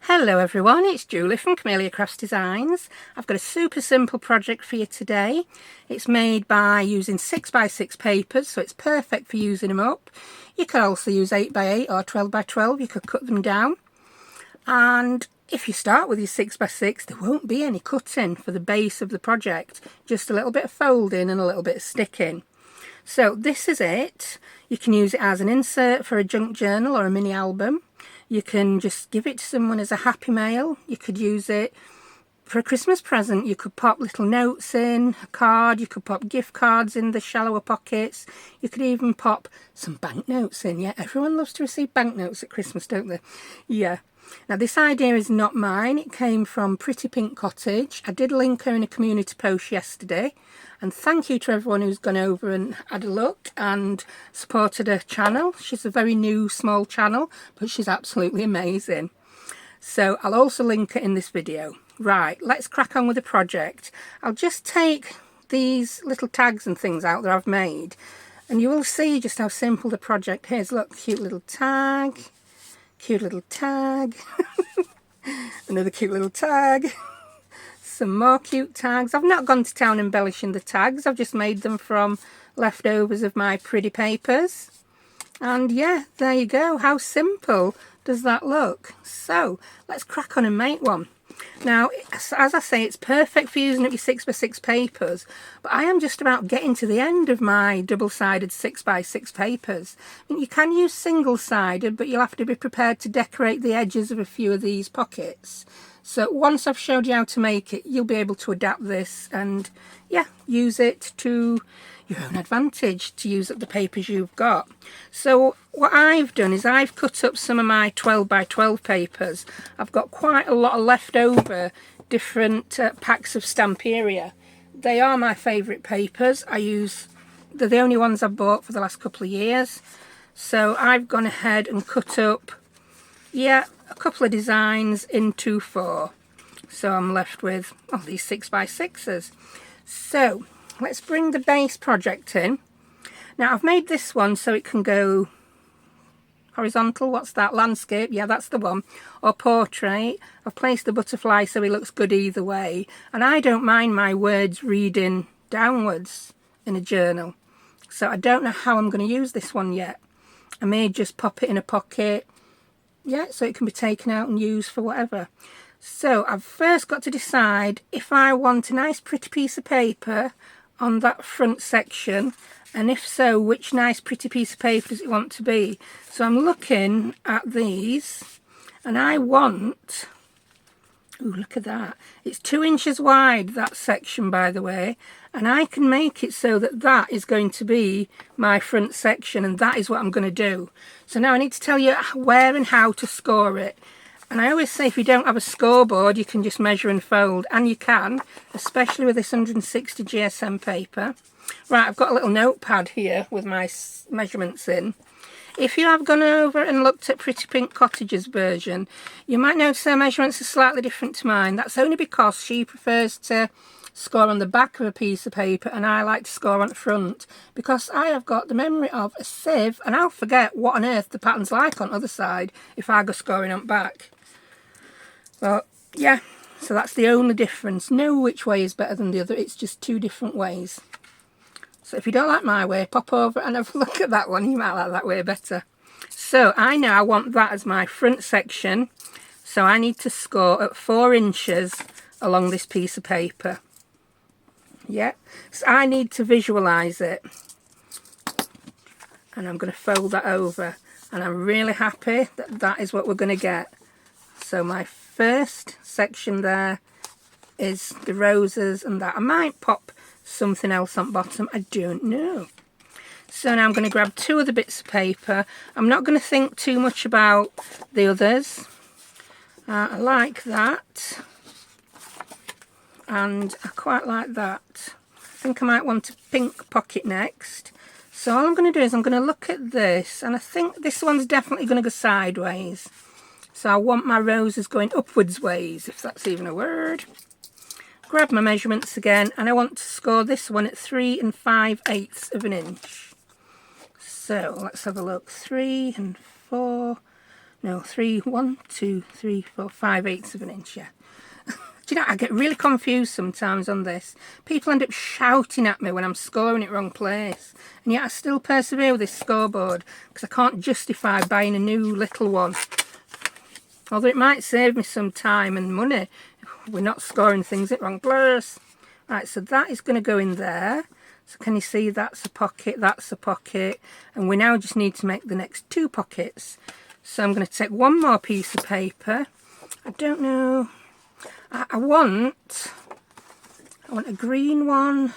Hello everyone, it's Julie from Camelia Crafts Designs. I've got a super simple project for you today. It's made by using 6x6 papers, so it's perfect for using them up. You could also use 8x8 or 12x12, you could cut them down. And if you start with your 6x6, there won't be any cutting for the base of the project, just a little bit of folding and a little bit of sticking. So this is it. You can use it as an insert for a junk journal or a mini album. You can just give it to someone as a happy mail. You could use it for a Christmas present. You could pop little notes in, a card. You could pop gift cards in the shallower pockets. You could even pop some banknotes in. Yeah, everyone loves to receive banknotes at Christmas, don't they? Yeah. Now this idea is not mine. It came from Pretty Pink Cottage. I did link her in a community post yesterday. And thank you to everyone who's gone over and had a look and supported her channel. She's a very new, small channel, but she's absolutely amazing. So I'll also link it in this video. Right, let's crack on with the project. I'll just take these little tags and things out that I've made, and you will see just how simple the project is. Look, cute little tag, another cute little tag. Some more cute tags. I've not gone to town embellishing the tags. I've just made them from leftovers of my pretty papers. And yeah, there you go. How simple does that look? So let's crack on and make one. Now, as I say, it's perfect for using up your 6x6 papers, but I am just about getting to the end of my double-sided 6x6 papers. I mean, you can use single-sided, but you'll have to be prepared to decorate the edges of a few of these pockets. So once I've showed you how to make it, you'll be able to adapt this and, yeah, use it to your own advantage, to use up the papers you've got. So what I've done is I've cut up some of my 12x12 papers. I've got quite a lot of leftover different packs of Stamperia. They are my favourite papers. They're the only ones I've bought for the last couple of years. So I've gone ahead and cut up, yeah, a couple of designs in 2x4. So I'm left with these 6x6s. So let's bring the base project in. Now I've made this one so it can go horizontal. What's that? Landscape. Yeah, that's the one. Or portrait. I've placed the butterfly so it looks good either way. And I don't mind my words reading downwards in a journal. So I don't know how I'm going to use this one yet. I may just pop it in a pocket. Yeah, so it can be taken out and used for whatever. So I've first got to decide if I want a nice pretty piece of paper on that front section, and if so, which nice pretty piece of paper does it want to be. So I'm looking at these, and I want, ooh, look at that. It's 2 inches wide, that section, by the way, and I can make it so that that is going to be my front section, and that is what I'm going to do. So now I need to tell you where and how to score it. And I always say if you don't have a scoreboard, you can just measure and fold, and you can, especially with this 160 GSM paper. Right, I've got a little notepad here with my measurements in. If you have gone over and looked at Pretty Pink Cottage's version, you might notice her measurements are slightly different to mine. That's only because she prefers to score on the back of a piece of paper and I like to score on the front, because I have got the memory of a sieve and I'll forget what on earth the pattern's like on the other side if I go scoring on back. Well, yeah, so that's the only difference. No which way is better than the other, it's just 2 different ways. So if you don't like my way, pop over and have a look at that one. You might like that way better. So I know I want that as my front section. So I need to score at 4 inches along this piece of paper. Yeah, so I need to visualise it. And I'm going to fold that over. And I'm really happy that that is what we're going to get. So my first section there is the roses and that. I might pop something else on bottom, I don't know. So now I'm going to grab 2 other bits of paper. I'm not going to think too much about the others. I like that, and I quite like that. I think I might want a pink pocket next. So all I'm going to do is I'm going to look at this, and I think this one's definitely going to go sideways. So I want my roses going upwards ways, if that's even a word. Grab my measurements again, and I want to score this one at 3 5/8 of an inch. So let's have a look. 3 and 4. no, 1, 2, 3, 4, 5/8 of an inch, yeah. Do you know, I get really confused sometimes on this. People end up shouting at me when I'm scoring it wrong place. And yet I still persevere with this scoreboard because I can't justify buying a new little one. Although it might save me some time and money if we're not scoring things at wrong place. Right, so that is going to go in there. So can you see that's a pocket, that's a pocket. And we now just need to make the next 2 pockets. So I'm going to take one more piece of paper. I don't know... I want a green one.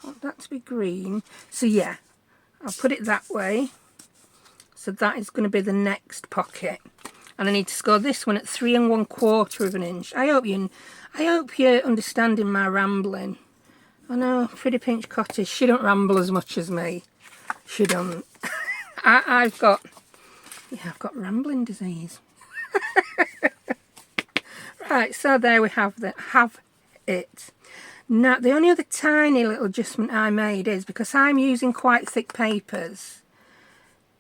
I want that to be green. So yeah, I'll put it that way. So that is going to be the next pocket. And I need to score this one at 3 1/4 of an inch. I hope you're understanding my rambling. I know, Pretty Pinch Cottage, she don't ramble as much as me. She don't. I've got rambling disease. Right, so there we have it. Now, the only other tiny little adjustment I made is because I'm using quite thick papers,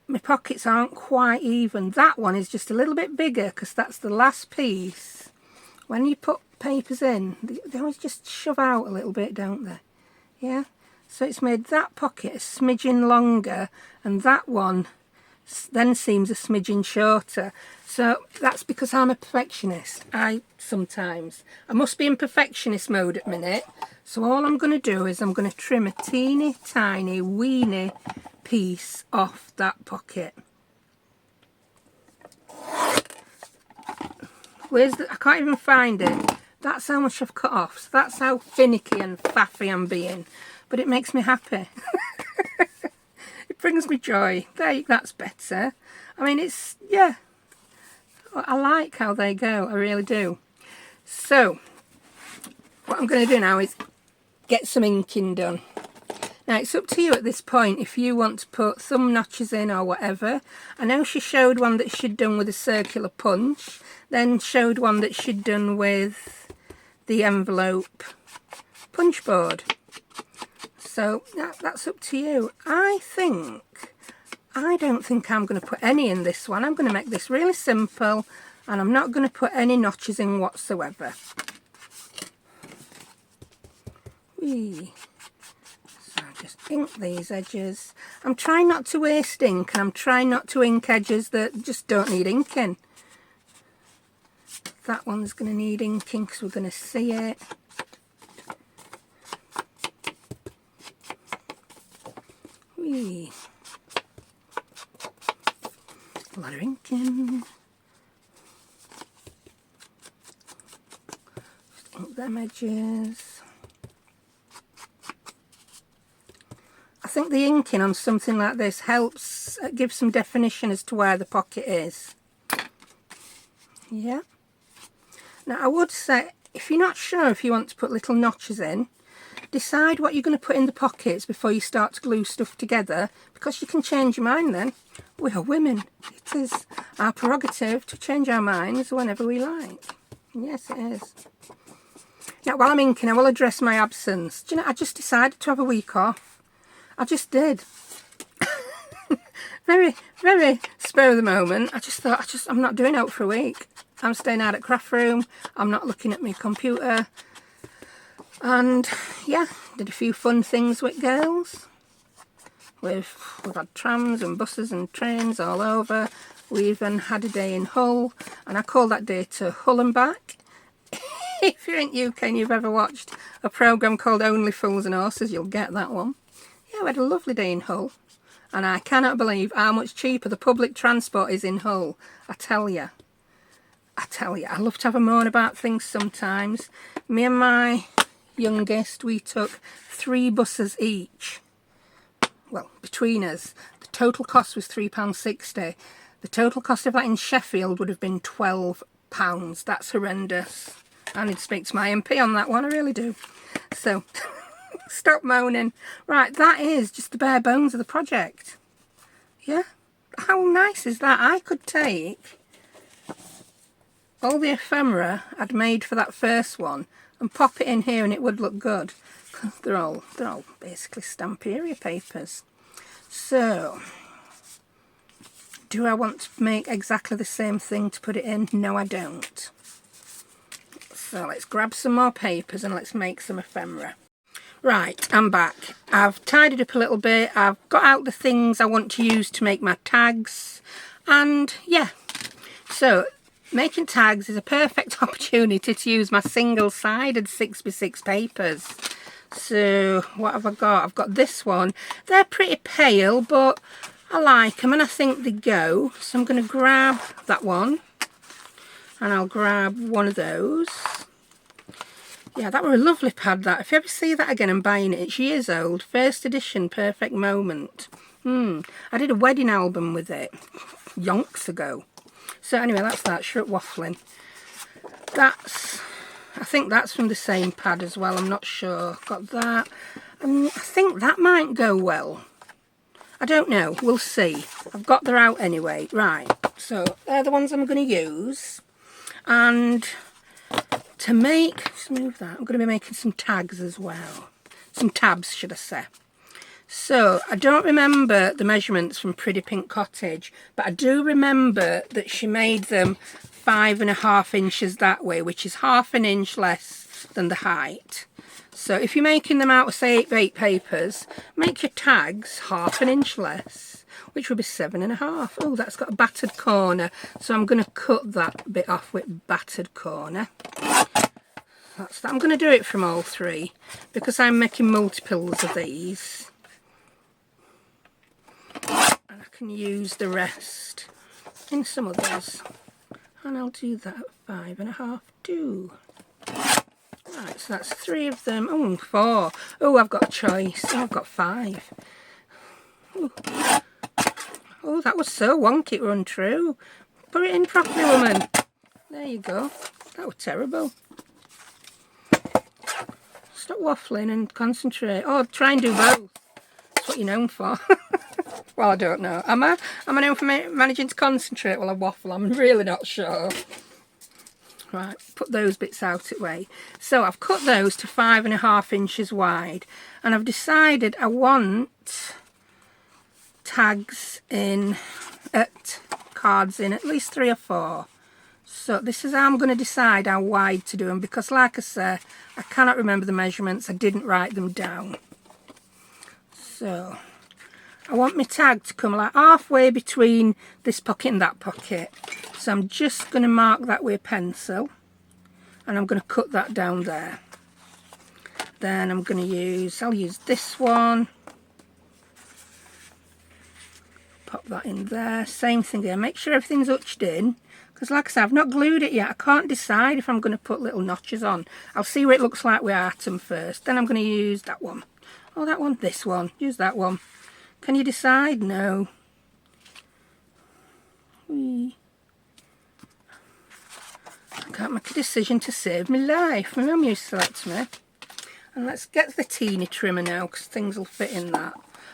my pockets aren't quite even. That one is just a little bit bigger because that's the last piece. When you put papers in, they always just shove out a little bit, don't they? Yeah? So it's made that pocket a smidgen longer and that one then seems a smidgen shorter. So that's because I'm a perfectionist. I must be in perfectionist mode at the minute. So all I'm going to do is I'm going to trim a teeny tiny weeny piece off that pocket. I can't even find it. That's how much I've cut off. So that's how finicky and faffy I'm being. But it makes me happy. It brings me joy. That's better. I mean, it's, yeah. I like how they go. I really do. So, what I'm going to do now is get some inking done. Now, it's up to you at this point if you want to put thumb notches in or whatever. I know she showed one that she'd done with a circular punch. Then showed one that she'd done with the envelope punch board. So that's up to you. I don't think I'm going to put any in this one. I'm going to make this really simple and I'm not going to put any notches in whatsoever. Whee. So just ink these edges. I'm trying not to waste ink and I'm trying not to ink edges that just don't need inking. That one's going to need inking because we're going to see it. Whee. A lot of inking. Just ink them edges. I think the inking on something like this helps give some definition as to where the pocket is. Yeah. Now I would say, if you're not sure if you want to put little notches in, decide what you're going to put in the pockets before you start to glue stuff together, because you can change your mind then. We are women. It is our prerogative to change our minds whenever we like. Yes, it is. Now, while I'm inking, I will address my absence. Do you know, I just decided to have a week off. I just did. Very, very spur of the moment. I just thought, I'm not doing out for a week. I'm staying out at craft room. I'm not looking at my computer. And yeah, did a few fun things with girls. We've had trams and buses and trains all over. We even had a day in Hull, and I call that day to Hull and back. If you're in UK and you've ever watched a programme called Only Fools and Horses, you'll get that one. Yeah, we had a lovely day in Hull, and I cannot believe how much cheaper the public transport is in Hull. I tell you, I love to have a moan about things sometimes. Me and my youngest, we took 3 buses each. Well, between us, the total cost was £3.60. The total cost of that in Sheffield would have been £12. That's horrendous. I need to speak to my MP on that one, I really do. So, stop moaning. Right, that is just the bare bones of the project. Yeah? How nice is that? I could take all the ephemera I'd made for that first one and pop it in here and it would look good. They're all basically Stamperia papers. So, Do I want to make exactly the same thing to put it in? No, I don't. So let's grab some more papers and let's make some ephemera. Right, I'm back. I've tidied up a little bit. I've got out the things I want to use to make my tags. And yeah, so making tags is a perfect opportunity to use my single-sided 6x6 papers. So what have I got? I've got this one. They're pretty pale, but I like them and I think they go. So I'm going to grab that one and I'll grab one of those. Yeah, that were a lovely pad, that. If you ever see that again, I'm buying it. It's years old. First edition, Perfect Moment. I did a wedding album with it yonks ago. So anyway, that's that. Short waffling. I think that's from the same pad as well. I'm not sure. Got that. I think that might go well. I don't know. We'll see. I've got them out anyway. Right. So they're the ones I'm going to use. And to make, just move that, I'm going to be making some tags as well. Some tabs, should I say. So, I don't remember the measurements from Pretty Pink Cottage, but I do remember that she made them 5.5 inches that way, which is half an inch less than the height. So, if you're making them out of, say, 8x8 papers, make your tags half an inch less, which would be 7.5. Oh, that's got a battered corner, so I'm going to cut that bit off with battered corner. That's that. I'm going to do it from all three because I'm making multiples of these. And I can use the rest in some others. And I'll do that at 5.5 too. Right, so that's 3 of them. Oh, 4. Oh, I've got a choice. Oh, I've got 5. Ooh. Oh, that was so wonky it run true. Put it in properly, woman. There you go. That was terrible. Stop waffling and concentrate. Oh, try and do both. That's what you're known for. Well, I don't know. Am I? Am I known for managing to concentrate while I waffle? I'm really not sure. Right, put those bits out of the way. So I've cut those to 5.5 inches wide. And I've decided I want tags in, cards in at least 3 or 4. So this is how I'm going to decide how wide to do them, because like I say, I cannot remember the measurements. I didn't write them down. So I want my tag to come like halfway between this pocket and that pocket. So I'm just going to mark that with a pencil and I'm going to cut that down there. Then I'm going to I'll use this one. Pop that in there. Same thing there. Make sure everything's hutched in. Because like I said, I've not glued it yet. I can't decide if I'm going to put little notches on. I'll see what it looks like with Atom first. Then I'm going to use that one. Oh, that one. This one. Use that one. Can you decide? No. I can't make a decision to save my life. My mum used to select me. And let's get the teeny trimmer now, because things will fit in that.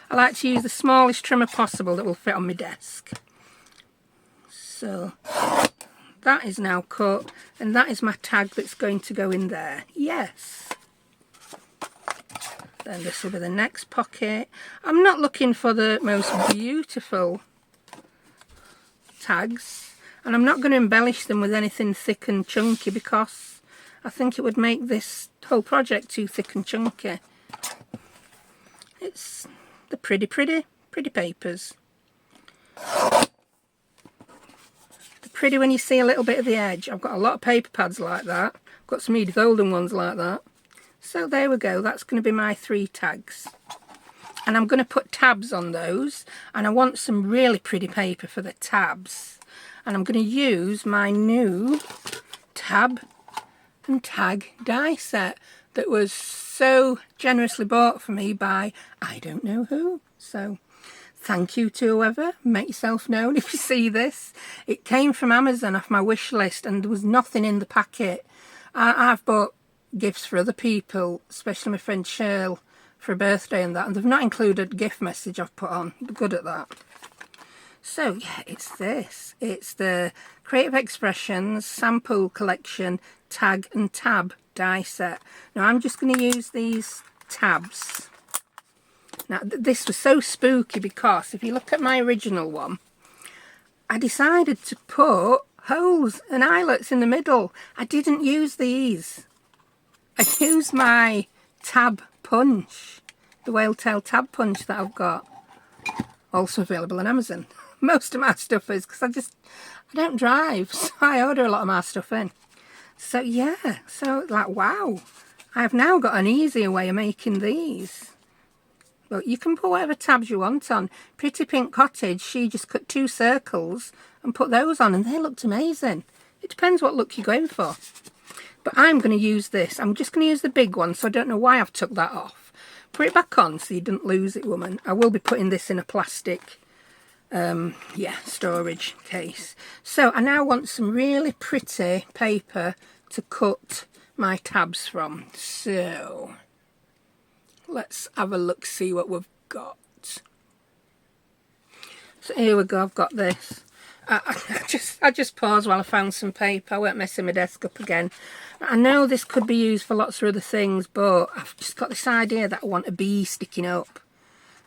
I like to use the smallest trimmer possible that will fit on my desk. So that is now cut, and that is my tag that's going to go in there. Yes. Then this will be the next pocket. I'm not looking for the most beautiful tags, and I'm not going to embellish them with anything thick and chunky because I think it would make this whole project too thick and chunky. It's the pretty papers. Pretty when you see a little bit of the edge. I've got a lot of paper pads like that. I've got some Edith Holden ones like that. So there we go. That's going to be my 3 tags. And I'm going to put tabs on those. And I want some really pretty paper for the tabs. And I'm going to use my new tab and tag die set that was so generously bought for me by I don't know who. So thank you to whoever. Make yourself known if you see this. It came from Amazon off my wish list and there was nothing in the packet. I've bought gifts for other people, especially my friend Cheryl for a birthday and that, and they've not included a gift message I've put on. I'm good at that. So yeah, it's this. It's the Creative Expressions Sample Collection Tag and Tab die set. Now I'm just going to use these tabs. Now this was so spooky because if you look at my original one, I decided to put holes and eyelets in the middle. I didn't use these. I used my tab punch, the whale tail tab punch that I've got. Also available on Amazon. Most of my stuff is, because I don't drive, so I order a lot of my stuff in. So yeah, so like, wow. I've now got an easier way of making these. But you can put whatever tabs you want on. Pretty Pink Cottage, she just cut 2 circles and put those on, and they looked amazing. It depends what look you're going for. But I'm going to use this. I'm just going to use the big one, so I don't know why I've took that off. Put it back on so you didn't lose it, woman. I will be putting this in a plastic, storage case. So I now want some really pretty paper to cut my tabs from. So let's have a look, see what we've got. So here we go, I've got this. I just paused while I found some paper. I weren't messing my desk up again. I know this could be used for lots of other things, but I've just got this idea that I want a bee sticking up.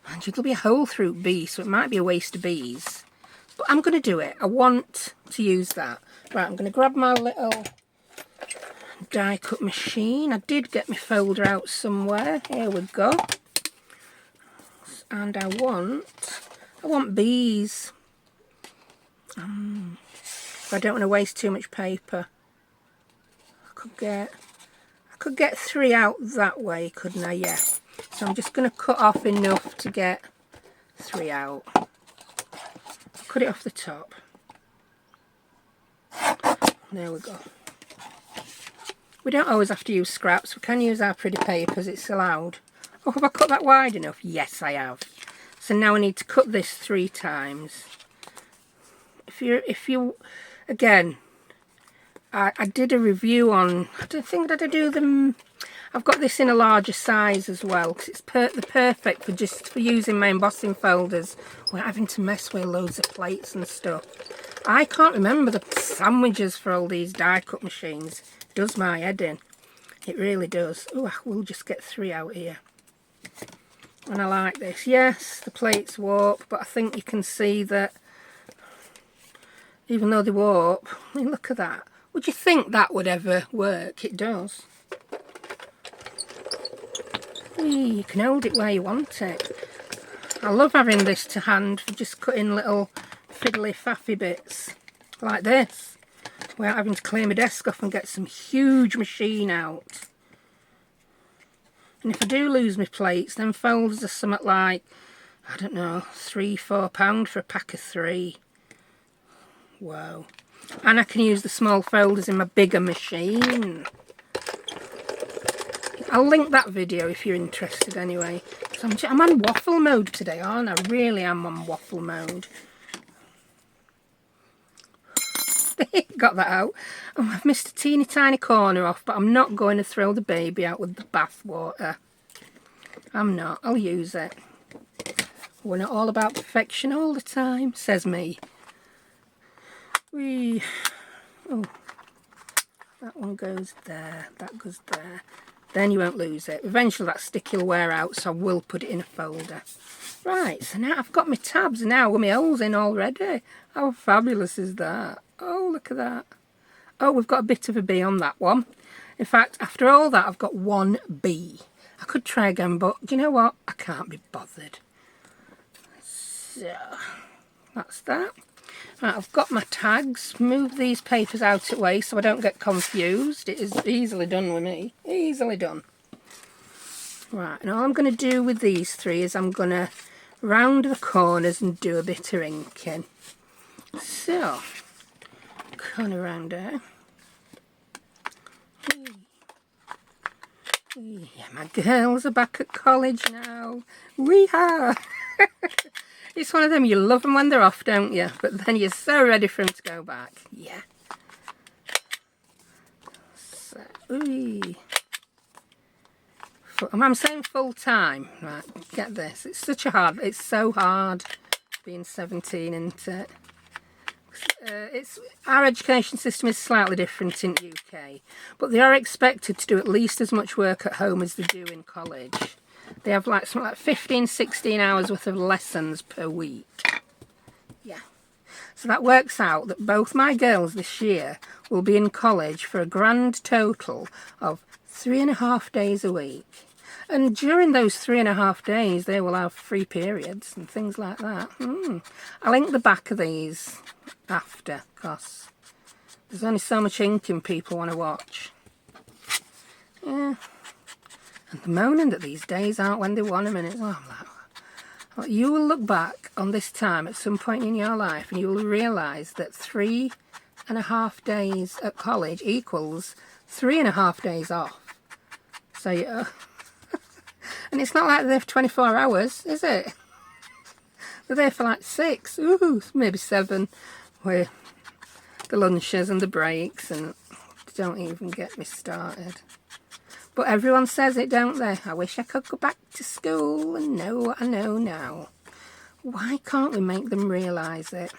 And it'll be a hole through bee, so it might be a waste of bees. But I'm going to do it. I want to use that. Right, I'm going to grab my little die cut machine. I did get my folder out somewhere. Here we go. And I want bees. I don't want to waste too much paper. I could get 3 out that way, couldn't I? Yeah. So I'm just going to cut off enough to get 3 out. Cut it off the top. There we go. We don't always have to use scraps. We can use our pretty papers. It's allowed. Oh, have I cut that wide enough? Yes, I have. So now I need to cut this 3 times. If you, again, I did a review on, I don't think that I do them, I've got this in a larger size as well, because it's the perfect for using my embossing folders without having to mess with loads of plates and stuff. I can't remember the sandwiches for all these die cut machines. It does my head in. It really does. Oh, I will just get 3 out here. And I like this. Yes, the plates warp, but I think you can see that even though they warp, I mean, look at that. Would you think that would ever work? It does. You can hold it where you want it. I love having this to hand for just cutting little fiddly faffy bits like this without having to clear my desk off and get some huge machine out. And if I do lose my plates, then folders are something like, I don't know, £3–4 for a pack of 3. Wow. And I can use the small folders in my bigger machine. I'll link that video if you're interested anyway. So I'm on waffle mode today, aren't I? Really am on waffle mode. Got that out. Oh, I've missed a teeny tiny corner off, but I'm not going to throw the baby out with the bath water. I'm not. I'll use it. We're not all about perfection all the time, says me. Oh, that one goes there, that goes there. Then you won't lose it. Eventually that stick will wear out, so I will put it in a folder. Right, so now I've got my tabs now with my holes in already. How fabulous is that? Oh, look at that. Oh, we've got a bit of a bee on that one. In fact, after all that, I've got 1 bee. I could try again, but do you know what? I can't be bothered. So, that's that. Right, I've got my tags. Move these papers out of the way so I don't get confused. It is easily done with me. Easily done. Right, and all I'm going to do with these 3 is I'm going to round the corners and do a bit of inking. So, corner round there. Yeah, my girls are back at college now. Wee-ha! It's one of them, you love them when they're off, don't you? But then you're so ready for them to go back. Yeah. So, I'm saying full time. Right, get this. It's so hard being 17, isn't it? Our education system is slightly different in the UK, but they are expected to do at least as much work at home as they do in college. They have like something like 15–16 hours worth of lessons per week. Yeah. So that works out that both my girls this year will be in college for a grand total of 3.5 days a week. And during those 3.5 days, they will have free periods and things like that. I'll ink the back of these after, because there's only so much inking people want to watch. Yeah. And they're moaning that these days aren't when they want them, and it's, oh, I'm like, you will look back on this time at some point in your life and you will realise that 3.5 days at college equals 3.5 days off. So, yeah. And it's not like they're there for 24 hours, is it? They're there for like 6, maybe 7, with the lunches and the breaks, and don't even get me started. But everyone says it, don't they? I wish I could go back to school and know what I know now. Why can't we make them realise it?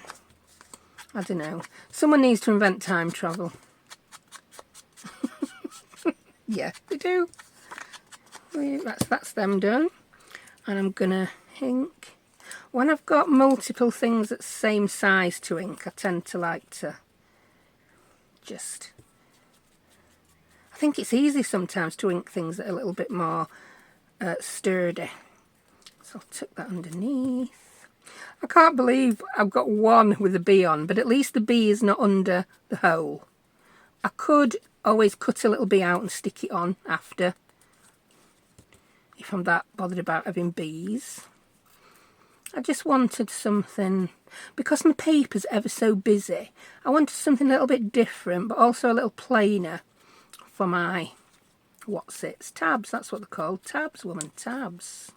I don't know. Someone needs to invent time travel. Yeah, they do. That's them done. And I'm going to ink. When I've got multiple things that's same size to ink, I tend to like to just... I think it's easy sometimes to ink things that are a little bit more sturdy. So I'll tuck that underneath. I can't believe I've got one with a bee on, but at least the bee is not under the hole. I could always cut a little bee out and stick it on after, if I'm that bothered about having bees. I just wanted something, because my paper's ever so busy, I wanted something a little bit different, but also a little plainer for my tabs. That's what they're called. Tabs, woman, tabs.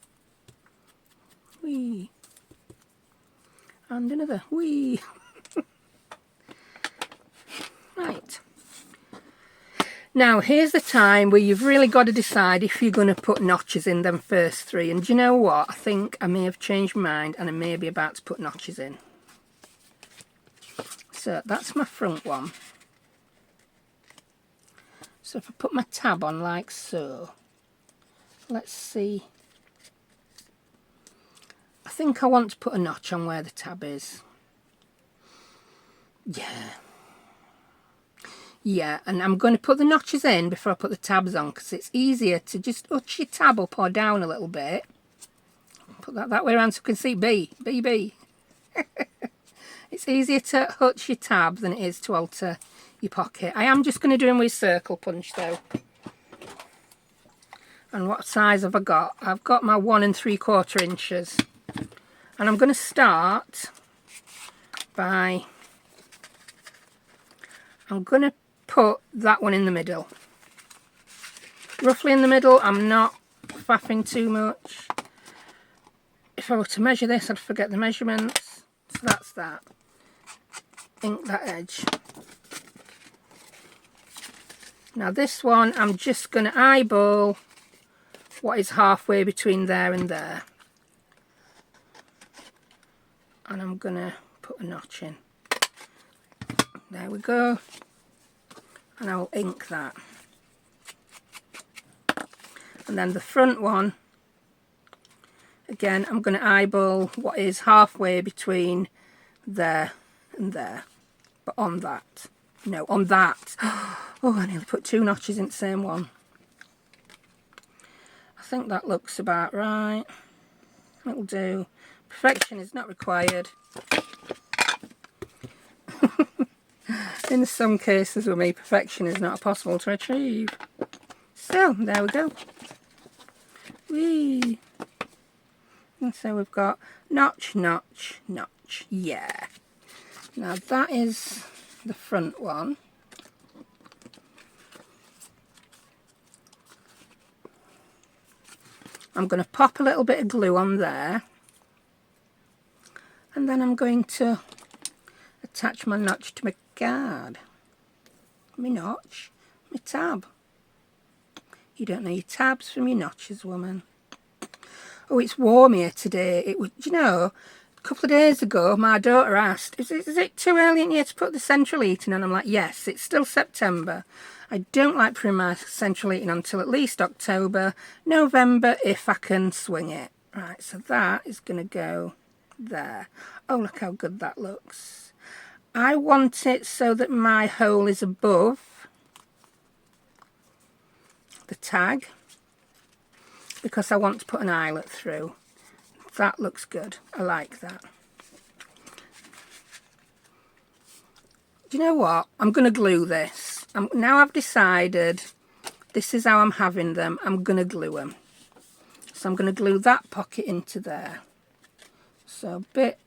Whee. And another. Whee. Right. Now, here's the time where you've really got to decide if you're going to put notches in them first 3. And do you know what? I think I may have changed my mind and I may be about to put notches in. So that's my front one. So if I put my tab on like so, let's see. I think I want to put a notch on where the tab is. Yeah, and I'm going to put the notches in before I put the tabs on, because it's easier to just hutch your tab up or down a little bit. Put that way around so you can see B. It's easier to hutch your tab than it is to alter your pocket. I am just going to do them with circle punch though. And what size have I got? I've got my 1 3/4 inches. And I'm going to start by... I'm going to put that one in the middle. Roughly in the middle. I'm not faffing too much. If I were to measure this, I'd forget the measurements. So that's that. Ink that edge. Now this one, I'm just going to eyeball what is halfway between there and there. And I'm going to put a notch in. There we go. And I'll ink that. And then the front one, again, I'm going to eyeball what is halfway between there and there. But on that. No, on that. Oh, I nearly put 2 notches in the same one. I think that looks about right. It'll do. Perfection is not required. In some cases with me, perfection is not possible to achieve. So, there we go. Whee! And so we've got notch, notch, notch. Yeah. Now that is the front one. I'm going to pop a little bit of glue on there. And then I'm going to attach my notch to my card. My notch, my tab. You don't know your tabs from your notches, woman. Oh, it's warm here today. It was, you know, a couple of days ago, my daughter asked, is it too early in here to put the central heating on? I'm like, yes, it's still September. I don't like putting my central heating on until at least October, November, if I can swing it. Right, so that is going to go there. Oh, look how good that looks. I want it so that my hole is above the tag, because I want to put an eyelet through. That looks good. I like that. Do you know what? I'm going to glue this. Now I've decided this is how I'm having them. I'm going to glue them. So I'm going to glue that pocket into there. So a bit.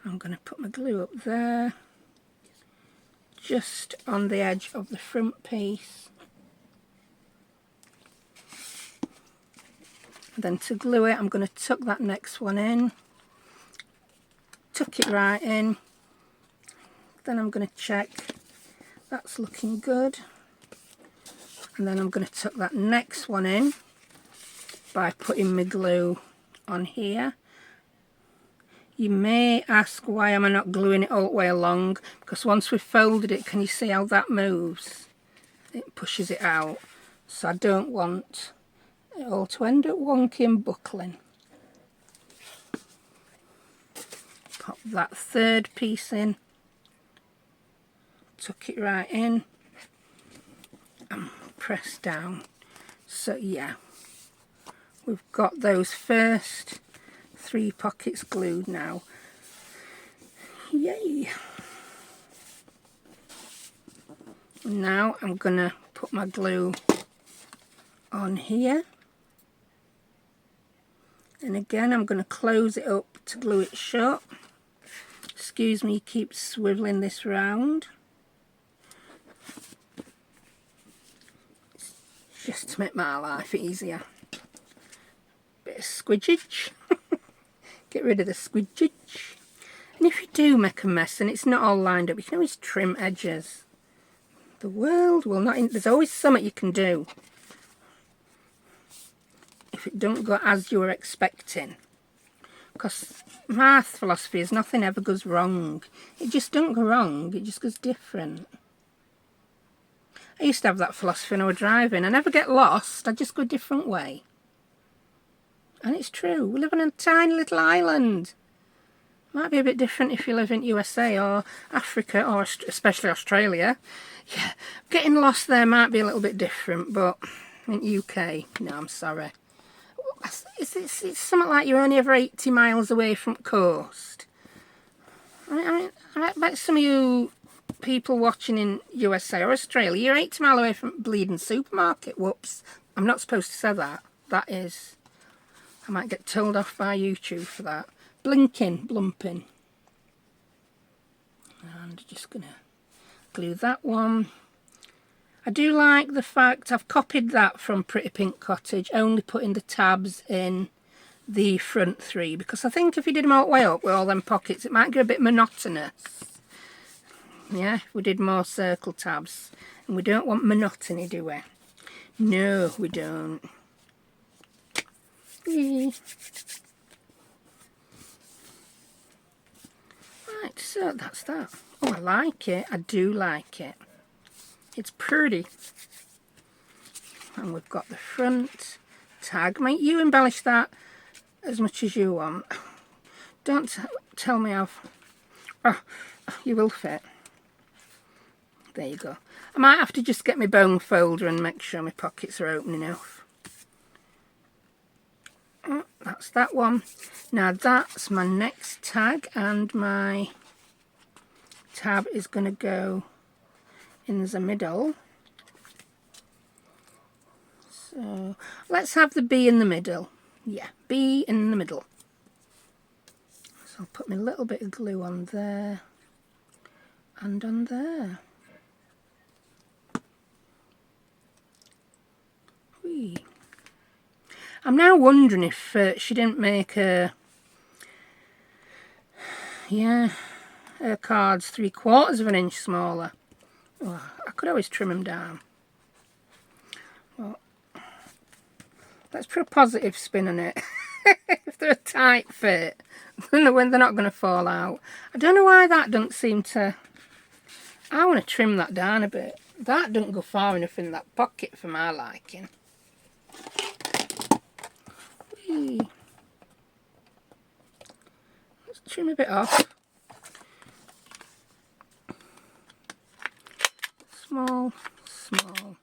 I'm going to put my glue up there, just on the edge of the front piece. And then to glue it, I'm going to tuck that next one in, tuck it right in. Then I'm going to check that's looking good. And then I'm going to tuck that next one in by putting my glue on here. You may ask, why am I not gluing it all the way along? Because once we've folded it, can you see how that moves? It pushes it out. So I don't want it all to end up wonky and buckling. Pop that third piece in. Tuck it right in. And press down. So yeah, we've got those first 3 pockets glued now. Yay! Now I'm gonna put my glue on here, and again I'm gonna close it up to glue it shut. Excuse me, keep swiveling this round. Just to make my life easier. Bit of squidgage. Get rid of the squidgage. And if you do make a mess and it's not all lined up, you can always trim edges. The world will not... There's always something you can do if it don't go as you were expecting. Because my philosophy is nothing ever goes wrong. It just don't go wrong, it just goes different. I used to have that philosophy when I was driving. I never get lost, I just go a different way. And it's true, we live on a tiny little island. Might be a bit different if you live in USA or Africa or especially Australia. Yeah, getting lost there might be a little bit different, but in UK, no, I'm sorry. It's something like you're only ever 80 miles away from the coast. I bet some of you people watching in USA or Australia, you're 80 miles away from bleeding supermarket. Whoops, I'm not supposed to say that. That is... I might get told off by YouTube for that. Blinking, blumping. And just going to glue that one. I do like the fact I've copied that from Pretty Pink Cottage, only putting the tabs in the front 3, because I think if you did them all the way up with all them pockets, it might get a bit monotonous. Yeah, if we did more circle tabs. And we don't want monotony, do we? No, we don't. Right, so that's that. Oh, I like it. I do like it. It's pretty. And we've got the front tag. Mate, you embellish that as much as you want. Don't tell me how... Oh, you will fit. There you go. I might have to just get my bone folder and make sure my pockets are open enough. That's that one. Now that's my next tag, and my tab is going to go in the middle. So let's have the B in the middle. Yeah, B in the middle. So I'll put my little bit of glue on there and on there. Whee. I'm now wondering if she didn't make her cards 3/4 of an inch smaller. Oh, I could always trim them down. Well, let's put a positive spin on it. If they're a tight fit, when they're not going to fall out. I don't know why that doesn't seem to... I want to trim that down a bit. That doesn't go far enough in that pocket for my liking. Let's trim a bit off. Small, small.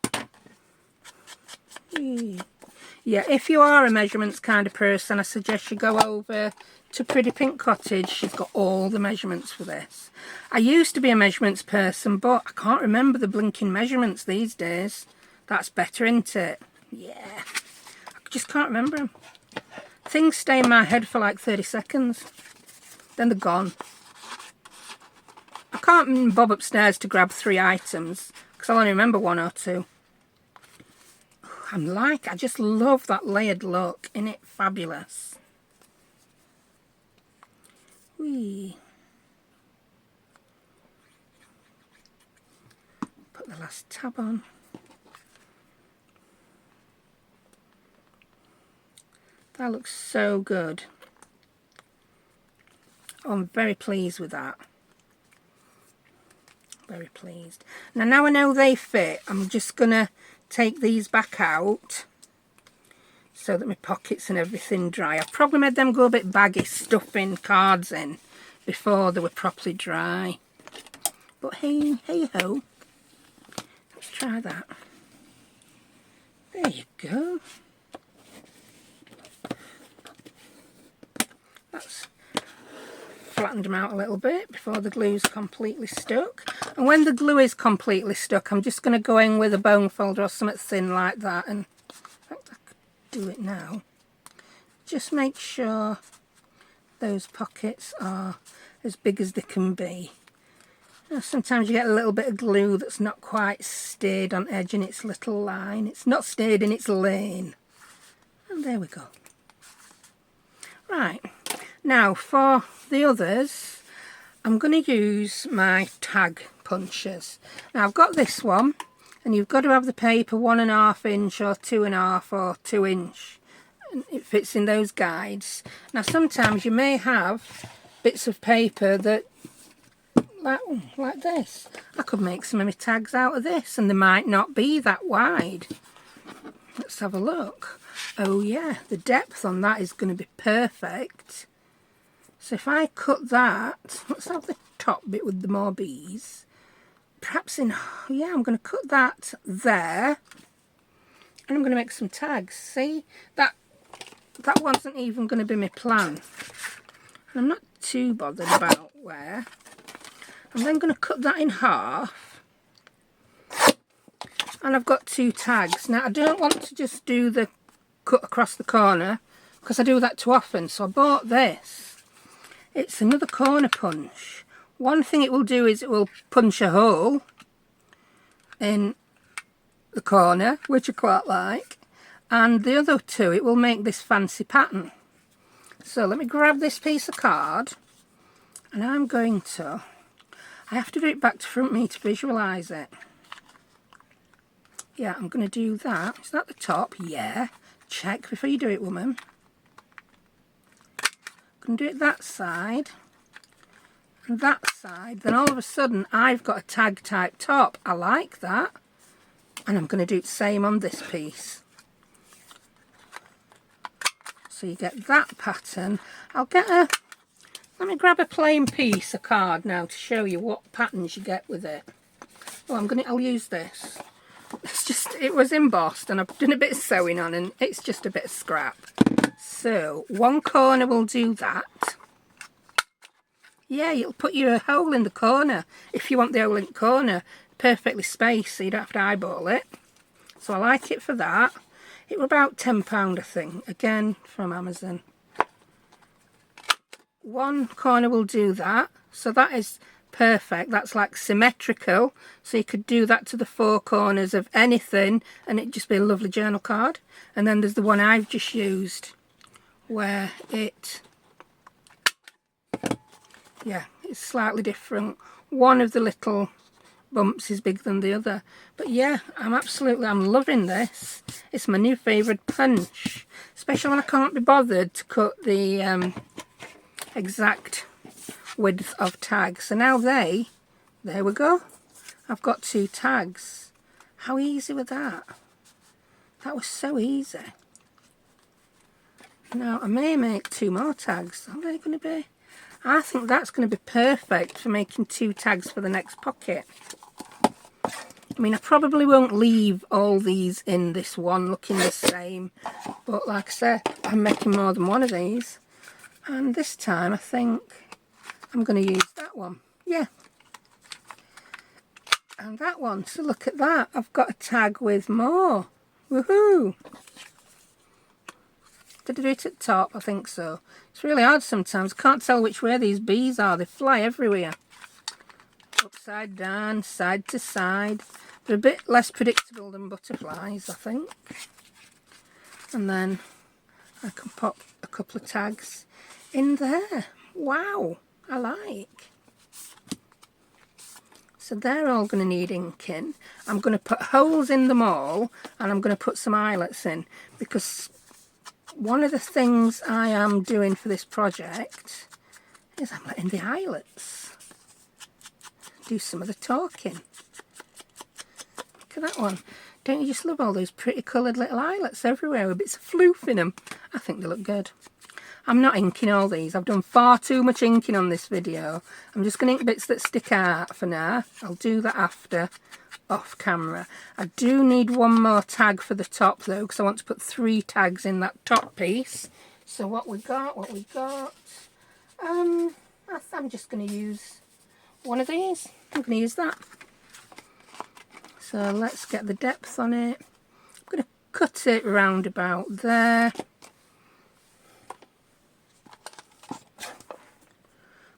Yeah, if you are a measurements kind of person, I suggest you go over to Pretty Pink Cottage. She's got all the measurements for this. I used to be a measurements person, but I can't remember the blinking measurements these days. That's better, isn't it? Yeah. I just can't remember them. Things stay in my head for like 30 seconds. Then they're gone. I can't bob upstairs to grab 3 items because I'll only remember 1 or 2. I just love that layered look. Isn't it fabulous? Whee. Put the last tab on. That looks so good. Oh, I'm very pleased with that. Very pleased. Now I know they fit, I'm just going to take these back out so that my pockets and everything dry. I've probably made them go a bit baggy stuffing cards in before they were properly dry. But hey ho. Let's try that. There you go. That's flattened them out a little bit before the glue's completely stuck. And when the glue is completely stuck, I'm just going to go in with a bone folder or something thin like that. And in fact, I could do it now. Just make sure those pockets are as big as they can be. Now, sometimes you get a little bit of glue that's not quite stayed on edge in its little line. It's not stayed in its lane. And there we go. Right. Now for the others, I'm going to use my tag punchers. Now I've got this one, and you've got to have the paper 1.5 inch or 2.5 or 2 inch. And it fits in those guides. Now sometimes you may have bits of paper that, like this. I could make some of my tags out of this, and they might not be that wide. Let's have a look. Oh yeah, the depth on that is going to be perfect. So if I cut that, let's have the top bit with the more bees. Perhaps yeah, I'm going to cut that there. And I'm going to make some tags. See, that wasn't even going to be my plan. And I'm not too bothered about where. I'm then going to cut that in half. And I've got 2 tags. Now I don't want to just do the cut across the corner because I do that too often. So I bought this. It's another corner punch. One thing it will do is it will punch a hole in the corner, which I quite like. And the other 2, it will make this fancy pattern. So let me grab this piece of card, and I'm going to, I have to do it back to front me to visualise it. Yeah, I'm going to do that. Is that the top? Yeah. Check before you do it, woman. Can do it that side and that side, then all of a sudden I've got a tag type top. I like that, and I'm going to do the same on this piece. So you get that pattern. Let me grab a plain piece of card now to show you what patterns you get with it. Oh, I'll use this. It was embossed and I've done a bit of sewing on, and it's just a bit of scrap. So one corner will do that. Yeah, you'll put your hole in the corner if you want the hole in the corner perfectly spaced so you don't have to eyeball it. So I like it for that. It was about £10 I think, again from Amazon. One corner will do that, so that is perfect. That's like symmetrical, so you could do that to the 4 corners of anything and it'd just be a lovely journal card. And then there's the one I've just used where it's slightly different. One of the little bumps is bigger than the other, but yeah, I'm loving this. It's my new favourite punch, especially when I can't be bothered to cut the exact width of tags. So now there we go. I've got 2 tags. How easy was that? That was so easy. Now I may make 2 more tags. Are they going to be? I think that's going to be perfect for making 2 tags for the next pocket. mean, I probably won't leave all these in this one looking the same, but like I said, I'm making more than one of these, and this time I think I'm going to use that one. Yeah. And that one. So look at that. I've got a tag with more. Woohoo! Did I do it at the top? I think so. It's really hard sometimes. I can't tell which way these bees are. They fly everywhere. Upside down, side to side. They're a bit less predictable than butterflies, I think. And then I can pop a couple of tags in there. Wow, I like. So they're all going to need inking. I'm going to put holes in them all, and I'm going to put some eyelets in, because one of the things I am doing for this project is I'm letting the eyelets do some of the talking. Look at that one. Don't you just love all those pretty coloured little eyelets everywhere with bits of floof in them? I think they look good. I'm not inking all these. I've done far too much inking on this video. I'm just going to ink bits that stick out for now. I'll do that after, off camera. I do need one more tag for the top though, because I want to put 3 tags in that top piece. So what we got, I'm just going to use one of these. I'm going to use that. So let's get the depth on it. I'm going to cut it round about there,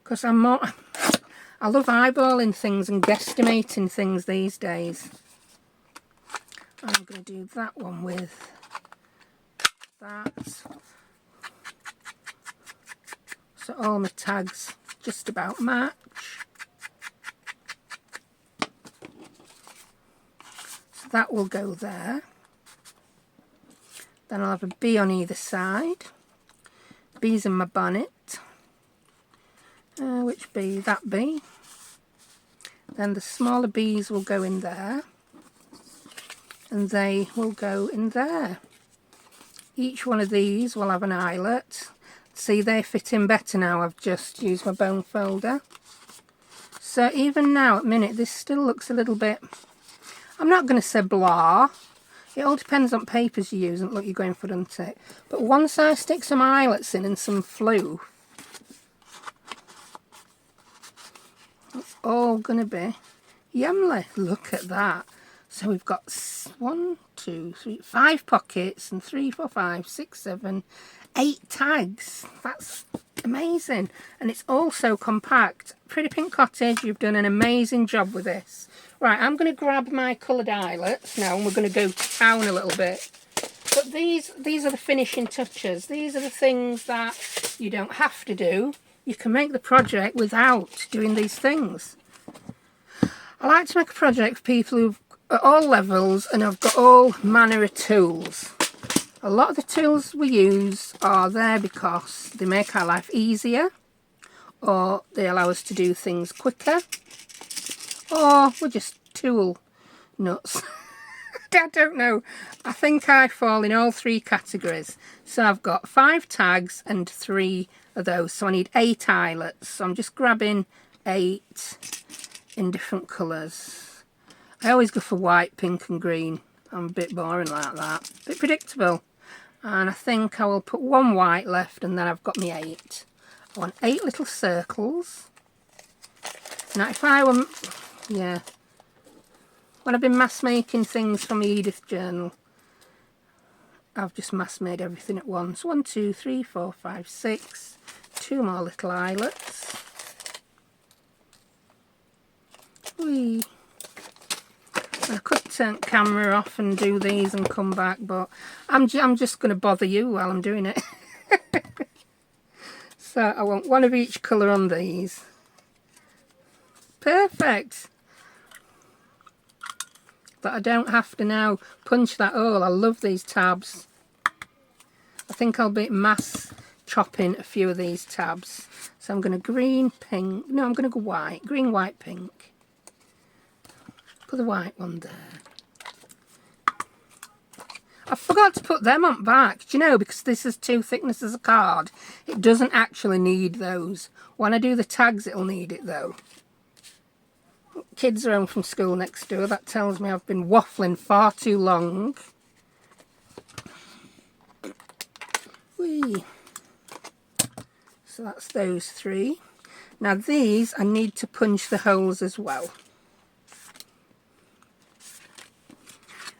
because I love eyeballing things and guesstimating things these days. I'm going to do that one with that. So all my tags just about match. So that will go there. Then I'll have a bee on either side. Bees in my bonnet. Which bee? That bee. Then the smaller bees will go in there, and they will go in there. Each one of these will have an eyelet. See, they fit in better now. I've just used my bone folder. So even now at the minute, this still looks a little bit, I'm not going to say blah. It all depends on papers you use and what you're going for, doesn't it? But once I stick some eyelets in and some floof, it's all going to be yumly. Look at that. So we've got 1, 2, 3, 5 pockets and 3, 4, 5, 6, 7, 8 tags. That's amazing. And it's also compact. Pretty Pink Cottage, you've done an amazing job with this. Right, I'm going to grab my coloured eyelets now, and we're going to go to town a little bit. But these are the finishing touches. These are the things that you don't have to do. You can make the project without doing these things. I like to make a project for people who've at all levels and have got all manner of tools. A lot of the tools we use are there because they make our life easier, or they allow us to do things quicker, or we're just tool nuts. I don't know. I think I fall in all 3 categories. So I've got 5 tags and 3 of those. So I need 8 eyelets. So I'm just grabbing 8 in different colours. I always go for white, pink and green. I'm a bit boring like that. A bit predictable. And I think I will put 1 white left, and then I've got my 8. I want 8 little circles. Now if I were, yeah, when I've been mass making things from the Edith journal, I've just mass made everything at once. 1, 2, 3, 4, 5, 6. 2 more little eyelets. Whee. I could turn camera off and do these and come back, but I'm just going to bother you while I'm doing it. So I want 1 of each colour on these. Perfect. But I don't have to now punch that hole. I love these tabs. I think I'll be mass chopping a few of these tabs. So I'm going to green, pink. No, I'm going to go white. Green, white, pink. Put the white one there. I forgot to put them on back, do you know, because this is 2 thicknesses of card. It doesn't actually need those. When I do the tags, it'll need it though. kids are home from school next door. That tells me I've been waffling far too long. Whee. So that's those 3. Now these, I need to punch the holes as well.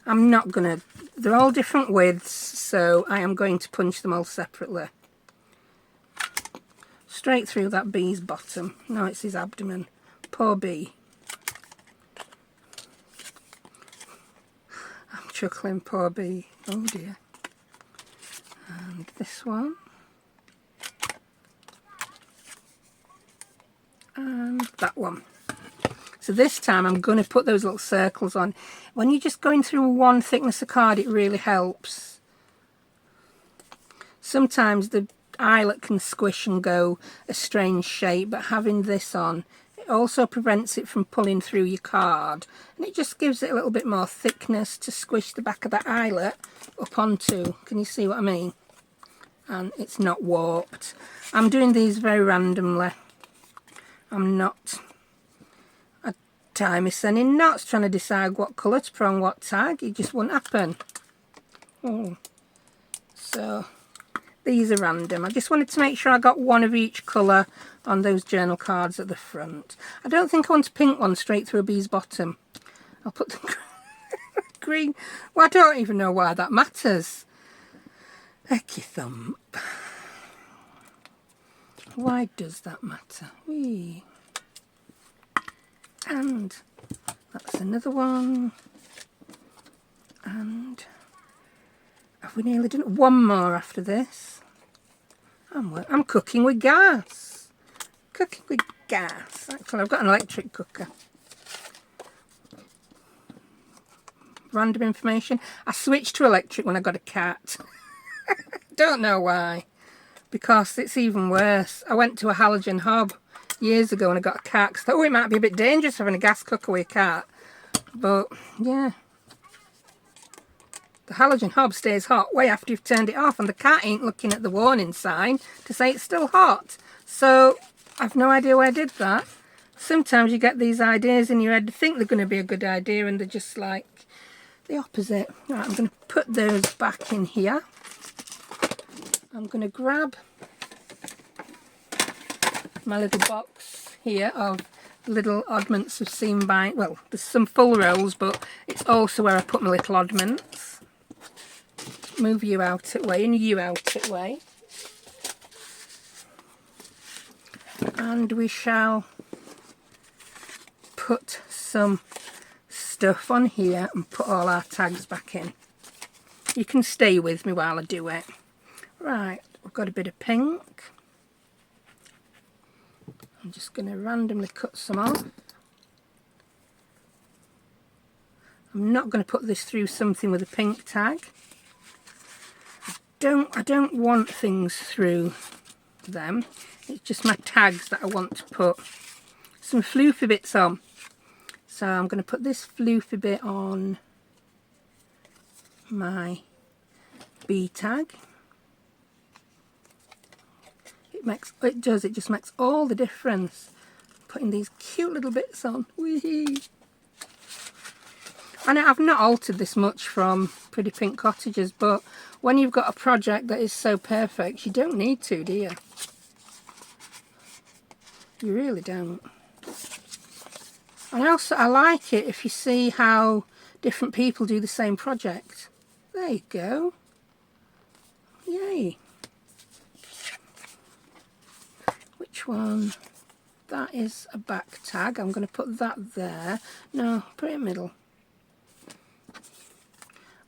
I'm not going to, they're all different widths, so I am going to punch them all separately. Straight through that bee's bottom. No, it's his abdomen. Poor bee. I'm chuckling, poor bee. Oh dear. And this one. And that one. So this time I'm going to put those little circles on. When you're just going through one thickness of card, it really helps. Sometimes the eyelet can squish and go a strange shape, but having this on, it also prevents it from pulling through your card. And it just gives it a little bit more thickness to squish the back of that eyelet up onto. Can you see what I mean? And it's not warped. I'm doing these very randomly. I'm not time is sending knots trying to decide what colour to put on what tag. It just won't happen. So these are random. I just wanted to make sure I got one of each colour on those journal cards at the front. I don't think I want a pink one straight through a bee's bottom. I'll put the green. Well, I don't even know why that matters. Hecky thump. Why does that matter? Whee. And that's another one. And have we nearly done it? One more after this. I'm cooking with gas. Cooking with gas. Actually, I've got an electric cooker. Random information. I switched to electric when I got a cat. Don't know why. Because it's even worse. I went to a halogen hob years ago when I got a cat. Cause I thought, oh, it might be a bit dangerous having a gas cooker with a cat. But, yeah. The halogen hob stays hot way after you've turned it off, and the cat ain't looking at the warning sign to say it's still hot. So, I've no idea why I did that. Sometimes you get these ideas in your head, you think they're going to be a good idea, and they're just like the opposite. Right, I'm going to put those back in here. I'm going to grab my little box here of little oddments of seam bind. Well, there's some full rolls, but it's also where I put my little oddments. Move you out it way and you out it way. And we shall put some stuff on here and put all our tags back in. You can stay with me while I do it. Right, I've got a bit of pink. I'm just going to randomly cut some off. I'm not going to put this through something with a pink tag. I don't want things through them. It's just my tags that I want to put some floofy bits on. So I'm going to put this floofy bit on my B tag. It just makes all the difference. Putting these cute little bits on. Whee! And I've not altered this much from Pretty Pink Cottages, but when you've got a project that is so perfect, you don't need to, do you? You really don't. And I like it if you see how different people do the same project. There you go. Yay. Which one? That is a back tag. I'm going to put that there. No, put it in the middle.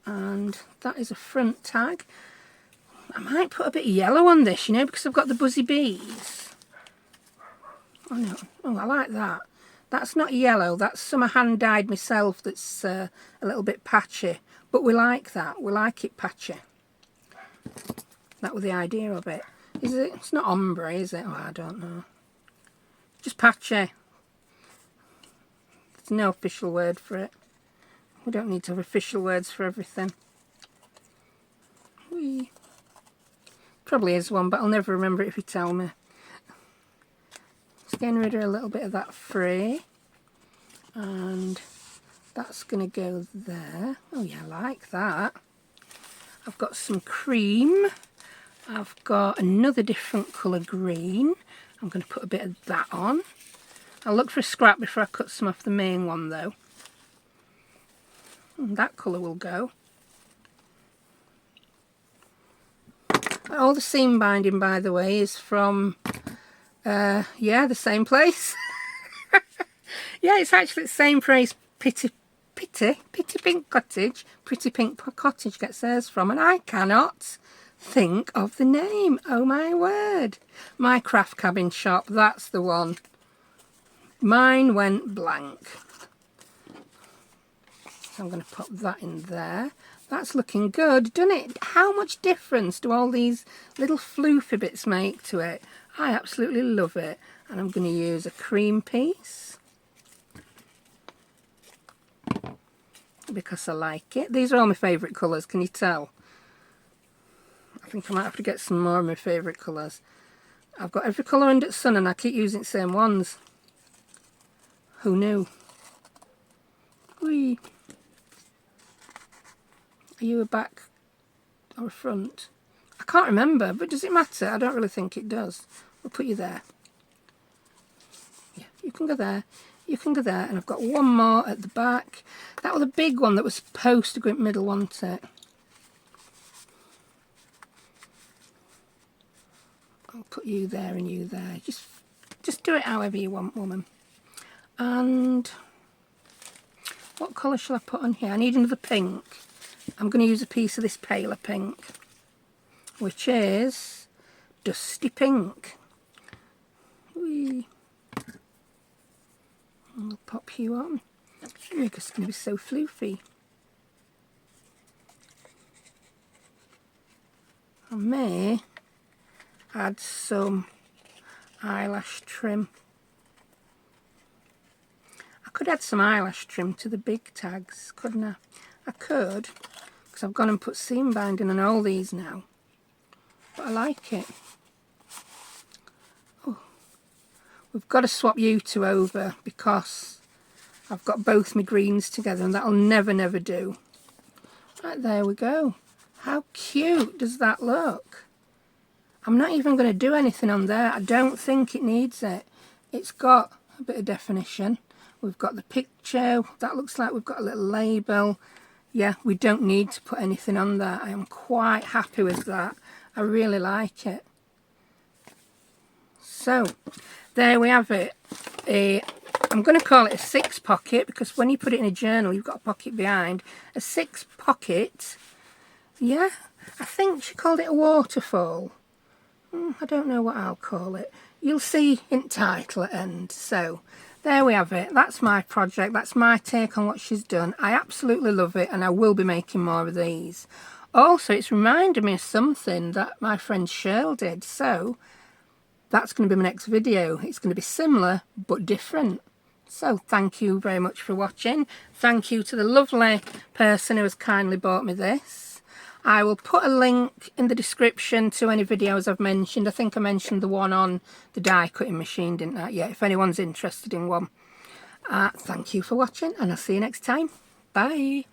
And that is a front tag. I might put a bit of yellow on this, you know, because I've got the buzzy bees. Oh no, oh I like that. That's not yellow, that's some I hand dyed myself that's a little bit patchy. But we like that, we like it patchy. That was the idea of it. Is it? It's not ombre, is it? Oh, I don't know. Just patchy. There's no official word for it. We don't need to have official words for everything. Whee. Probably is one, but I'll never remember it if you tell me. Just getting rid of a little bit of that fray. and that's going to go there. Oh yeah, I like that. I've got some cream. I've got another different colour green. I'm going to put a bit of that on. I'll look for a scrap before I cut some off the main one though. And that colour will go. All the seam binding, by the way, is from, yeah, the same place. Yeah, it's actually the same place Pretty Pink Cottage. Pretty Pink Cottage gets theirs from, and I cannot think of the name. Oh my word. My Craft Cabin shop, that's the one. Mine went blank. So I'm going to pop that in there. That's looking good, doesn't it? How much difference do all these little floofy bits make to it? I absolutely love it. And I'm going to use a cream piece because I like it. These are all my favourite colours, can you tell? I think I might have to get some more of my favourite colours. I've got every colour under the sun and I keep using the same ones. Who knew? Whee! Are you a back or a front? I can't remember, but does it matter? I don't really think it does. We'll put you there. Yeah, you can go there. You can go there. And I've got one more at the back. That was a big one that was supposed to go in the middle, wasn't it? I'll put you there and you there. Just do it however you want, woman. And what colour shall I put on here? I need another pink. I'm going to use a piece of this paler pink, which is Dusty Pink. Whee. I'll pop you on. You're just going to be so floofy. I may add some eyelash trim. I could add some eyelash trim to the big tags, couldn't I? I could, because I've gone and put seam binding on all these now. But I like it. Oh, we've got to swap you two over because I've got both my greens together and that'll never do. Right, there we go. How cute does that look? I'm not even going to do anything on there. I don't think it needs it. It's got a bit of definition. We've got the picture. That looks like we've got a little label. Yeah, we don't need to put anything on there. I am quite happy with that. I really like it. So, there we have it. I'm going to call it a 6 pocket because when you put it in a journal, you've got a pocket behind. A 6 pocket. Yeah, I think she called it a waterfall. I don't know what I'll call it. You'll see in the title at end. So, there we have it. That's my project. That's my take on what she's done. I absolutely love it and I will be making more of these. Also, it's reminded me of something that my friend Cheryl did. So, that's going to be my next video. It's going to be similar but different. So, thank you very much for watching. Thank you to the lovely person who has kindly bought me this. I will put a link in the description to any videos I've mentioned. I think I mentioned the one on the die cutting machine, didn't I? Yeah, if anyone's interested in one. Thank you for watching and I'll see you next time. Bye.